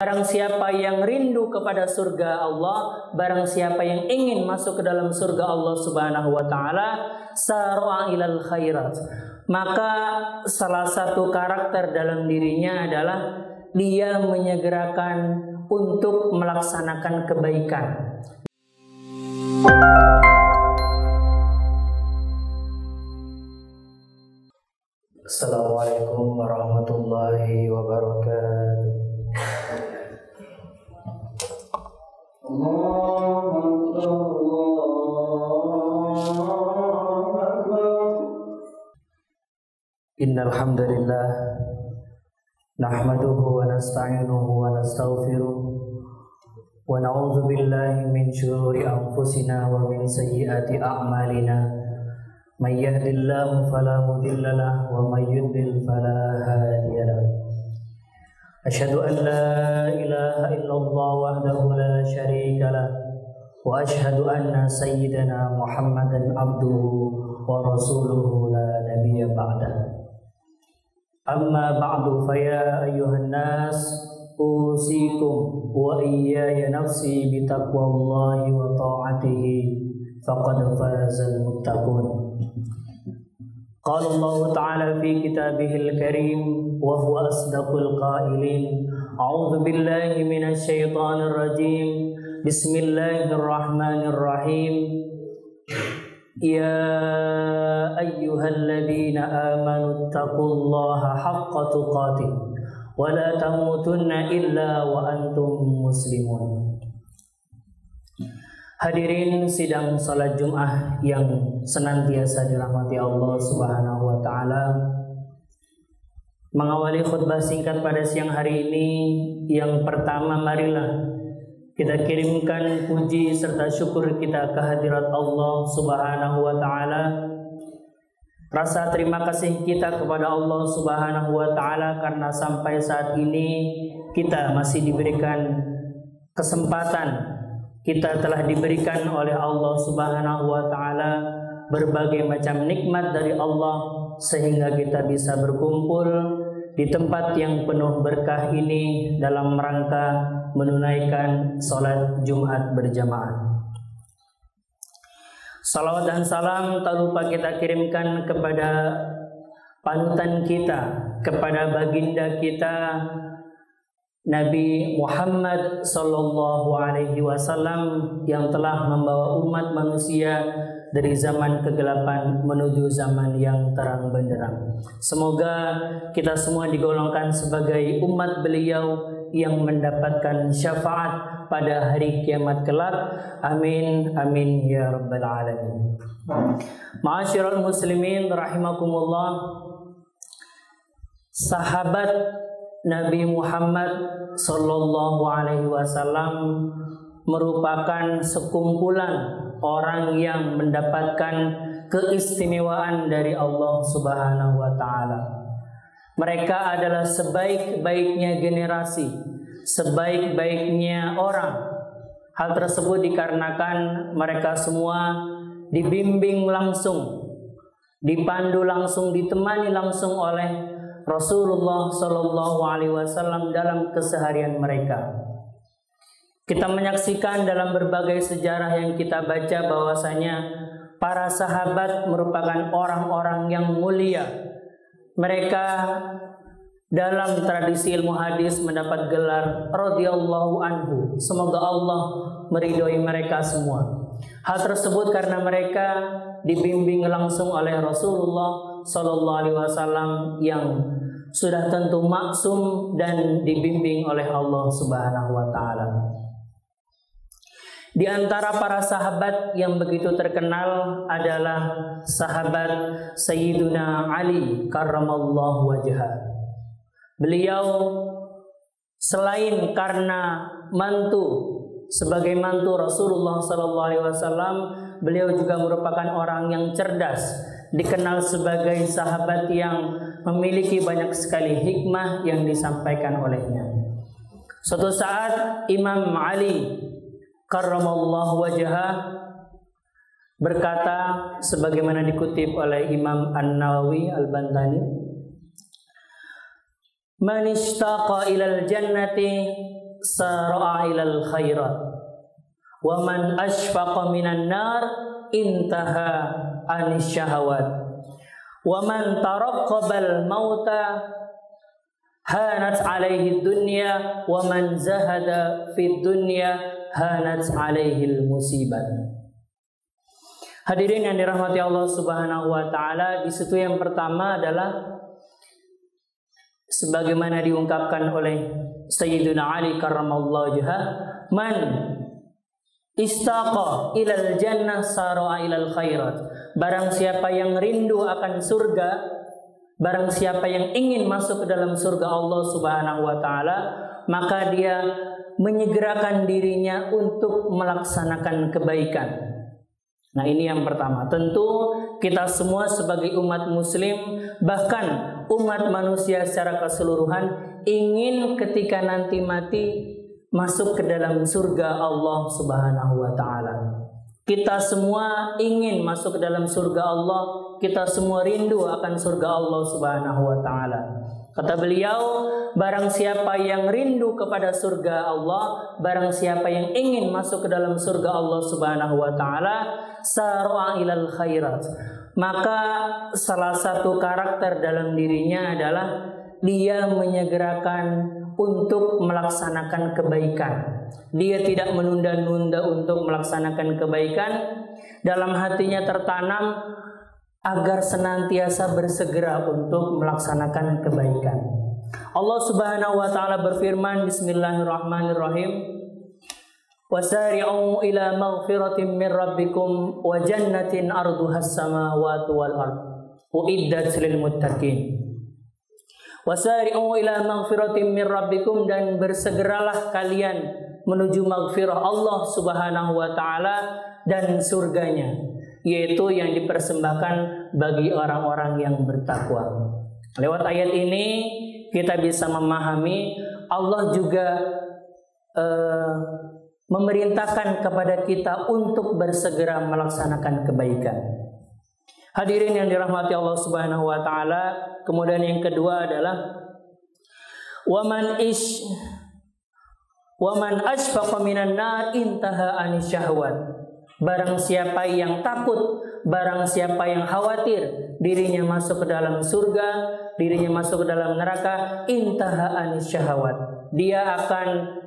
Barang siapa yang rindu kepada surga Allah, barang siapa yang ingin masuk ke dalam surga Allah Subhanahu wa taala, sar'a ilal khairat. Maka salah satu karakter dalam dirinya adalah dia menyegerakan untuk melaksanakan kebaikan. Assalamualaikum warahmatullahi wabarakatuh. Innal hamdalillah nahmaduhu wa nasta'inuhu wa nastaghfiruh wa na'udzu billahi min shururi anfusina wa min sayyiati a'malina. May yahdihillahu fala mudilla lahu wa may yudlil fala hadiya lahu. Asyhadu an la ilaha illallah wahdahu la syarika lah wa asyhadu anna sayyidana Muhammadan abduhu wa rasuluhu la nabiyya ba'dah. Amma ba'du fa ya ayyuhan nas usikum wa iyaya nafsi bi taqwallahi wa ta'atihi faqad fazal muttaqun. Qala Allah Ta'ala fi kitabihil karim wa huwa asdaqul qailin. A'udzu billahi minasy syaithanir rajim. Bismillahirrahmanirrahim. Ya ayyuhalladzina amanu taqullaha haqqa tuqatih wa la tamutunna illa wa antum muslimun. Hadirin sidang salat Jumat yang senantiasa dirahmati Allah Subhanahu wa taala. Mengawali khutbah singkat pada siang hari ini, yang pertama marilah kita kirimkan puji serta syukur kita kehadirat Allah Subhanahu wa taala. Rasa terima kasih kita kepada Allah Subhanahu wa taala karena sampai saat ini kita masih diberikan kesempatan, kita telah diberikan oleh Allah Subhanahu wa taala berbagai macam nikmat dari Allah sehingga kita bisa berkumpul di tempat yang penuh berkah ini dalam rangka menunaikan salat Jumat berjamaah. Salawat dan salam tak lupa kita kirimkan kepada panutan kita, kepada baginda kita Nabi Muhammad sallallahu alaihi wasallam yang telah membawa umat manusia dari zaman kegelapan menuju zaman yang terang benderang. Semoga kita semua digolongkan sebagai umat beliau yang mendapatkan syafaat pada hari kiamat kelak. Amin amin ya rabbal alamin. Ma'asyiral muslimin rahimakumullah. Sahabat Nabi Muhammad sallallahu alaihi wasallam merupakan sekumpulan orang yang mendapatkan keistimewaan dari Allah Subhanahu wa taala. Mereka adalah sebaik-baiknya generasi, sebaik-baiknya orang. Hal tersebut dikarenakan mereka semua dibimbing langsung, dipandu langsung, ditemani langsung oleh Rasulullah Sallallahu Alaihi Wasallam dalam keseharian mereka. Kita menyaksikan dalam berbagai sejarah yang kita baca bahwasanya para sahabat merupakan orang-orang yang mulia. Mereka dalam tradisi ilmu hadis mendapat gelar radhiyallahu anhu. Semoga Allah meridhoi mereka semua. Hal tersebut karena mereka dibimbing langsung oleh Rasulullah Sallallahu Alaihi Wasallam yang sudah tentu maksum dan dibimbing oleh Allah Subhanahu Wa Taala. Di antara para sahabat yang begitu terkenal adalah sahabat Sayyiduna Ali karramallahu wajhah. Beliau selain karena sebagai mantu Rasulullah Sallallahu Alaihi Wasallam, beliau juga merupakan orang yang cerdas, dikenal sebagai sahabat yang memiliki banyak sekali hikmah yang disampaikan olehnya. Suatu saat Imam Ali karramallahu wajhah berkata sebagaimana dikutip oleh Imam An-Nawawi Al-Bantani, "Man ishtaqa ilal jannati sara'a ilal khairat wa man ashfaqa minan nar intaha anis syahawat wa man taraqqabal mauta hanat alaihi dunya wa man zahada fid dunya hanat alaihi musibat. Hadirin yang dirahmati Allah Subhanahu wa taala, di situ yang pertama adalah sebagaimana diungkapkan oleh Sayyidina Ali karramallahu wajhah, man istaqa ilal jannah sara'a ilal khairat. Barang siapa yang rindu akan surga, barang siapa yang ingin masuk ke dalam surga Allah Subhanahu wa taala, maka dia menyegerakan dirinya untuk melaksanakan kebaikan. Nah, ini yang pertama. Tentu kita semua sebagai umat muslim, bahkan umat manusia secara keseluruhan, ingin ketika nanti mati masuk ke dalam surga Allah Subhanahu wa taala. Kita semua ingin masuk ke dalam surga Allah, kita semua rindu akan surga Allah Subhanahu wa taala. Kata beliau, barang siapa yang rindu kepada surga Allah, barang siapa yang ingin masuk ke dalam surga Allah Subhanahu wa taala, sara'a ilal khairat. Maka salah satu karakter dalam dirinya adalah dia menyegerakan untuk melaksanakan kebaikan. Dia tidak menunda-nunda untuk melaksanakan kebaikan. Dalam hatinya tertanam agar senantiasa bersegera untuk melaksanakan kebaikan. Allah Subhanahu wa taala berfirman, bismillahirrahmanirrahim, wasari'u ila maghfiratin min rabbikum wa jannatin arduhas samawati wal ard uiddat lil muttaqin. Wasari'u ila maghfiratin min rabbikum, dan bersegeralah kalian menuju maghfirah Allah Subhanahu wa taala dan surganya, yaitu yang dipersembahkan bagi orang-orang yang bertakwa. Lewat ayat ini kita bisa memahami Allah juga memerintahkan kepada kita untuk bersegera melaksanakan kebaikan. Hadirin yang dirahmati Allah Subhanahu wa taala, kemudian yang kedua adalah waman ashfaqa minan nar intaha anis syahwat. Barang siapa yang takut, barang siapa yang khawatir dirinya masuk ke dalam surga, dirinya masuk ke dalam neraka, intaha anis syahwat. Dia akan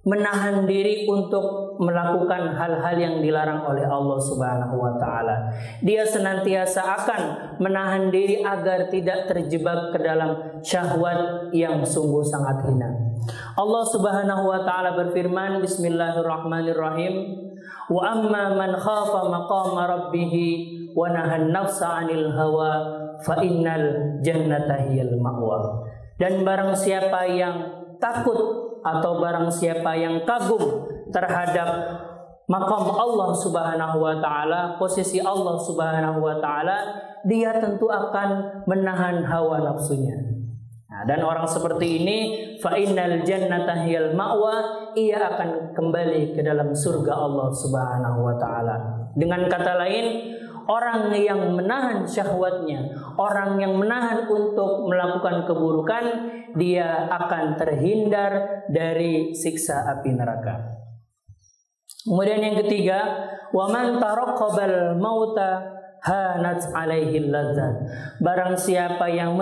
menahan diri untuk melakukan hal-hal yang dilarang oleh Allah Subhanahu wa taala. Dia senantiasa akan menahan diri agar tidak terjebak ke dalam syahwat yang sungguh sangat hina. Allah Subhanahu wa taala berfirman, bismillahirrahmanirrahim, wa amma man khafa maqama rabbih wa nahan nafsa 'anil hawa fa innal jannata hiyal ma'wa. Dan barang siapa yang takut atau barang siapa yang kagum terhadap makam Allah Subhanahu wa taala, posisi Allah Subhanahu wa taala, dia tentu akan menahan hawa nafsunya. Nah, dan orang seperti ini, fa innal jannata hiyal ma'wa, ia akan kembali ke dalam surga Allah Subhanahu wa taala. Dengan kata lain, orang yang menahan syahwatnya, orang yang menahan untuk melakukan keburukan, dia akan terhindar dari siksa api neraka. Kemudian yang ketiga, wa man taraqqabal mauta hanat alaihi ladzat. Barang siapa yang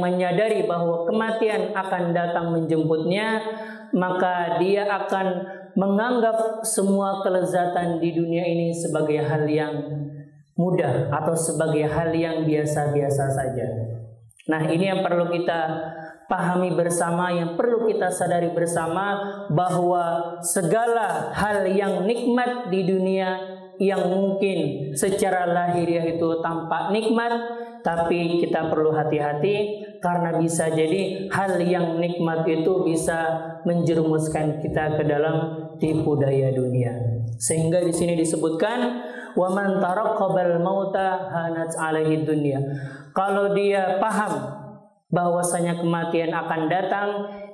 menyadari bahwa kematian akan datang menjemputnya, maka dia akan menganggap semua kelezatan di dunia ini sebagai hal yang mudah atau sebagai hal yang biasa-biasa saja. Nah, ini yang perlu kita pahami bersama, yang perlu kita sadari bersama, bahwa segala hal yang nikmat di dunia yang mungkin secara lahiriah itu tampak nikmat, tapi kita perlu hati-hati karena bisa jadi hal yang nikmat itu bisa menjerumuskan kita ke dalam tipu daya dunia. Sehingga di sini disebutkan wa man taraqqabal mauta hanat alaihi dunya. Kalau dia paham bahwasanya kematian akan datang,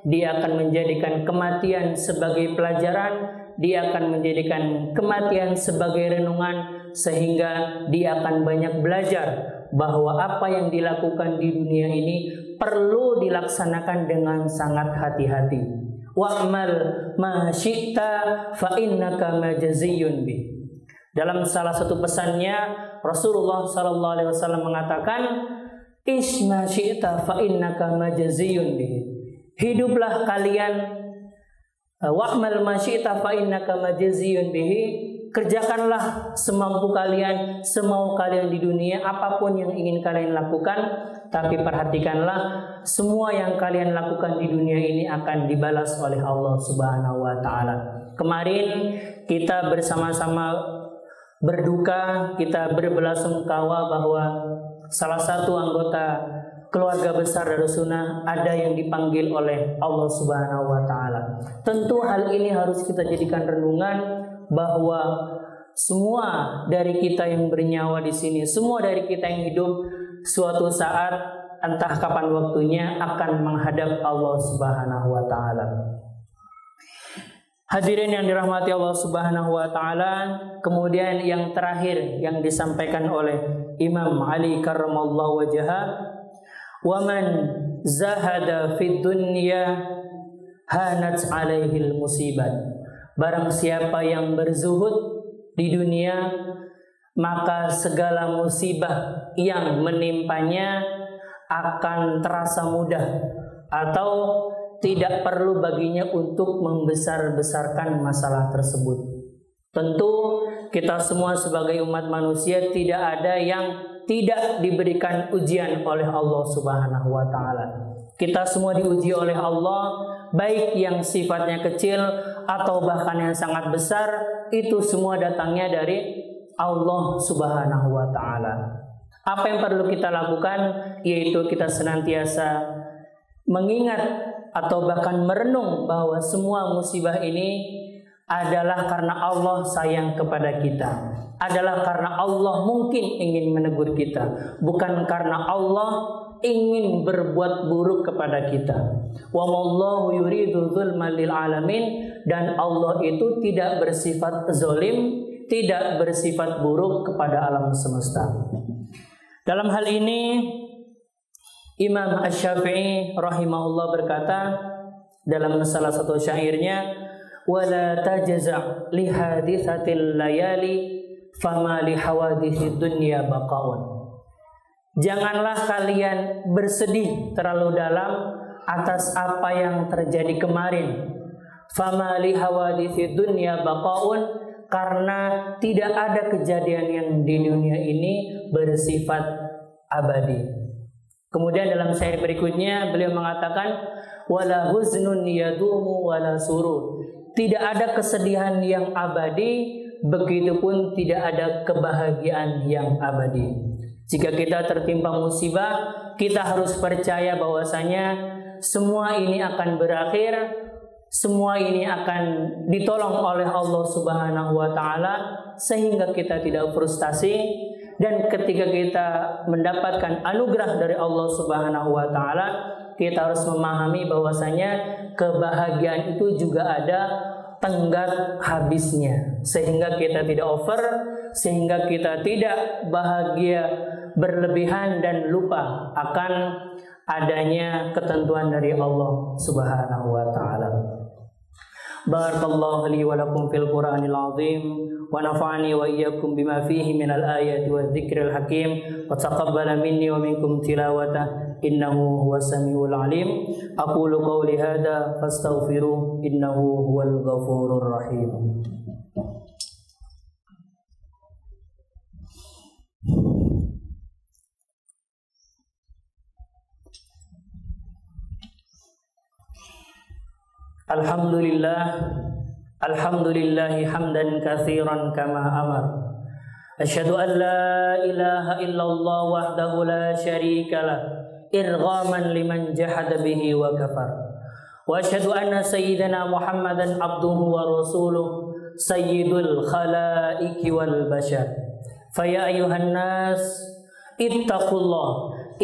dia akan menjadikan kematian sebagai pelajaran, dia akan menjadikan kematian sebagai renungan, sehingga dia akan banyak belajar bahwa apa yang dilakukan di dunia ini perlu dilaksanakan dengan sangat hati-hati. Wa'mal ma syi'ta fa innaka majziyun bih. Dalam salah satu pesannya Rasulullah sallallahu alaihi wasallam mengatakan, "Isma syi'ta fa innaka majziyun bih." Hiduplah kalian, wa'mal ma syi'ta fa innaka majziyun bih. Kerjakanlah semampu kalian, semau kalian di dunia, apapun yang ingin kalian lakukan, tapi perhatikanlah semua yang kalian lakukan di dunia ini akan dibalas oleh Allah Subhanahu wa taala. Kemarin kita bersama-sama berduka, kita berbelasungkawa bahwa salah satu anggota keluarga besar Darussunnah ada yang dipanggil oleh Allah Subhanahu wa taala. Tentu hal ini harus kita jadikan renungan bahwa semua dari kita yang bernyawa di sini, semua dari kita yang hidup, suatu saat entah kapan waktunya akan menghadap Allah Subhanahu wa taala. Hadirin yang dirahmati Allah Subhanahu wa taala, kemudian yang terakhir yang disampaikan oleh Imam Ali karramallahu wajhahu, "Wa man zahada fid dunya hanat 'alaihil musibat." Barang siapa yang berzuhud di dunia, maka segala musibah yang menimpanya akan terasa mudah atau tidak perlu baginya untuk membesar-besarkan masalah tersebut. Tentu kita semua sebagai umat manusia tidak ada yang tidak diberikan ujian oleh Allah Subhanahu wa taala. Kita semua diuji oleh Allah, baik yang sifatnya kecil atau bahkan yang sangat besar, itu semua datangnya dari Allah Subhanahu wa taala. Apa yang perlu kita lakukan, yaitu kita senantiasa mengingat atau bahkan merenung bahwa semua musibah ini adalah karena Allah sayang kepada kita, adalah karena Allah mungkin ingin menegur kita, bukan karena Allah ingin berbuat buruk kepada kita. Wa mallahu yuridu dzulman lil alamin, dan Allah itu tidak bersifat zalim, tidak bersifat buruk kepada alam semesta. Dalam hal ini Imam Asy-Syafi'i rahimahullah berkata dalam salah satu syairnya, "Wala tajza' li haditsatil layali fama li hawaditsid dunya baqaun." Janganlah kalian bersedih terlalu dalam atas apa yang terjadi kemarin. Fama li hawaditsid dunya baqaun, karena tidak ada kejadian yang di dunia ini bersifat abadi. Kemudian dalam syair berikutnya beliau mengatakan, wala huznun yadumu wala surur. Tidak ada kesedihan yang abadi, begitupun tidak ada kebahagiaan yang abadi. Jika kita tertimpa musibah, kita harus percaya bahwasanya semua ini akan berakhir, semua ini akan ditolong oleh Allah Subhanahu wa taala, sehingga kita tidak frustasi. Dan ketika kita mendapatkan anugerah dari Allah Subhanahu wa taala, kita harus memahami bahwasanya kebahagiaan itu juga ada tenggat habisnya, sehingga kita tidak over, sehingga kita tidak bahagia berlebihan dan lupa akan adanya ketentuan dari Allah Subhanahu wa taala. Barakallahu li wa lakum fil Qur'anil azim wa nafa'ani wa iyyakum bima fihi minal ayati wadh-dhikril hakim wa taqabbala minni wa minkum tilawatah innahu huwas samiul alim. Aqulu qawli hadza fastaghfiruh innahu huwal ghafurur rahim. Alhamdulillahi hamdan katsiran kama amar. Asyhadu an la ilaha illallah wahdahu la syarikalah irghaman liman jahada bihi wa kafar. Wa asyhadu anna sayyidana Muhammadan abduhu wa rasuluh sayyidul khalaiqi wal bashar. Fa ya ayyuhan nas ittaqullaha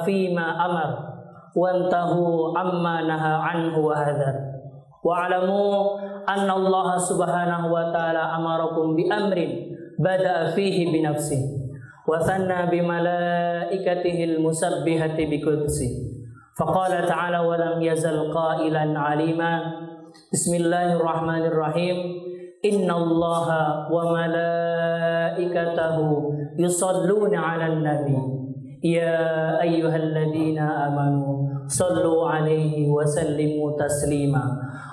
fima amar wantahu amma naha anhu wa hadar. Wa alamu anna Allah subhanahu wa ta'ala amarakum bi amrin bada'a fihi bi nafsihi وثنى بملائكته المسبحة بقدسه فقال تعالى ولم يزل قائلا عليما بسم الله الرحمن الرحيم إن الله وملائكته يصلون على النبي يا أيها الذين آمنوا صلوا عليه وسلموا تسليما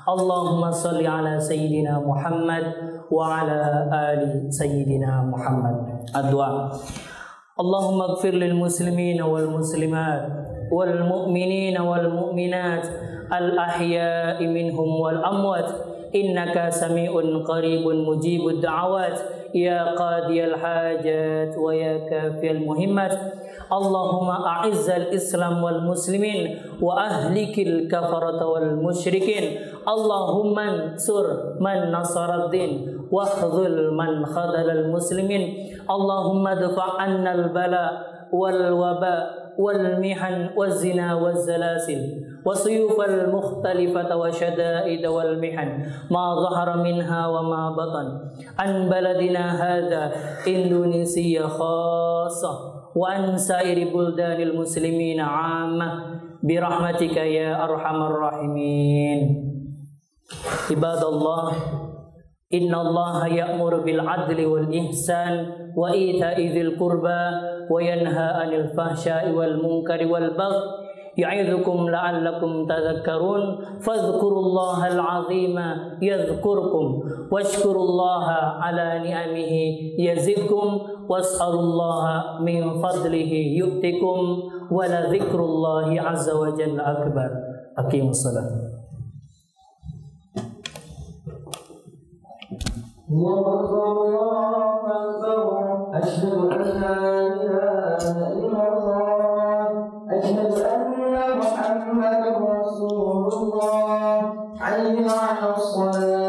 اللهم صل على سيدنا محمد وعلى آل سيدنا محمد. الدعاء اللهم اغفر للمسلمين والمسلمات والمؤمنين والمؤمنات الأحياء منهم والأموات إنك سميع قريب مجيب الدعوات يا قاضي الحاجات ويا كافي المهمات اللهم أعز الإسلام والمسلمين وأهلك الكفرة والمشركين اللهم انصر من نصر الدين واخذل من خذل المسلمين اللهم ادفع عنا البلاء والوباء والمحن والزنا والزلازل والسيوف المختلفة وشدائد والمحن ما ظهر منها وما بطن عن بلدنا هذا إندونيسيا خاصة وعن سائر بلدان المسلمين عامة برحمتك يا أرحم الراحمين. عباد الله إن الله يأمر بالعدل والإحسان وإيتاء ذي القربى وينهى عن الفحشاء والمنكر والبغي يعظكم لعلكم تذكرون فاذكروا الله العظيم يذكركم واشكروا الله على نعمه يزدكم واسألوا الله من فضله يؤتكم ولذكر الله عز وجل أكبر. أقيموا الصلاة. الله أكبر الله أكبر أشهد أن لا إله إلا الله أشهد أن محمدا رسول الله حي على الصلاة